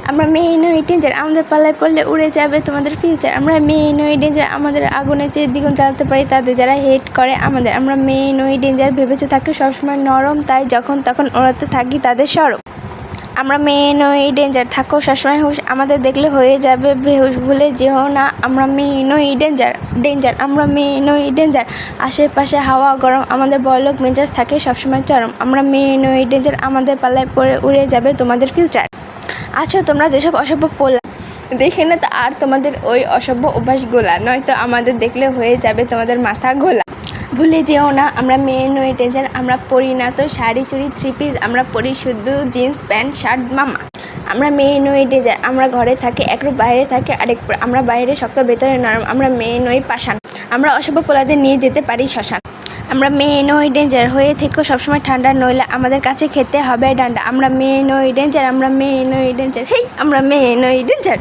আমরা মেয়ে নই ডেঞ্জার, আমাদের পাল্লায় পড়লে উড়ে যাবে তোমাদের ফিউচার। আমরা মেয়ে নই ডেঞ্জার, আমাদের আগুনে চেয়ে দ্বিগুণ জ্বালাতে পারি তাদের যারা হেট করে আমাদের। আমরা মেয়ে নই ডেঞ্জার, ভেবেছে থাকে সবসময় নরম, তাই যখন তখন ওড়াতে থাকি তাদের সরব। আমরা মেয়ে নই ডেঞ্জার, থাকো সবসময় হুশ, আমাদের দেখলে হয়ে যাবে বেহুশ, ভুলে যেও না আমরা মেয়ে নই ডেঞ্জার ডেঞ্জার। আমরা মেয়ে নই ডেঞ্জার, আশেপাশে হাওয়া গরম, আমাদের বড়লোক মেজাজ থাকে সবসময় চরম। আমরা মেয়ে নই ডেঞ্জার, আমাদের পাল্লায় পড়ে উড়ে যাবে তোমাদের ফিউচার। আচ্ছা তোমরা যেসব অসভ্য পোলা, দেখে না তো আর তোমাদের ওই অসভ্য অভ্যাসগুলা, নয়তো আমাদের দেখলে হয়ে যাবে তোমাদের মাথা ঘোলা। ভুলে যেও না আমরা মেয়ে নই ডেঞ্জার, আমরা পরি না তো শাড়ি চুড়ি থ্রি পিস, আমরা পরি শুধু জিন্স প্যান্ট শার্ট মামা। আমরা মেয়ে নই ডেঞ্জার, আমরা ঘরে থাকি একরূপ বাইরে থাকে আরেক, আমরা বাইরে শক্ত ভেতরে নরম। আমরা মেয়ে নই পাষাণ, আমরা অসভ্য পোলাদের নিয়ে যেতে পারি শ্মশান। আমরা মেয়ে নই ডেঞ্জার, হয়ে থেকো সবসময় ঠান্ডা, নইলে আমাদের কাছে খেতে হবে ডান্ডা। আমরা মেয়ে নই ডেঞ্জার, আমরা মেয়ে নই ডেঞ্জার, হেই আমরা মেয়ে নই ডেঞ্জার।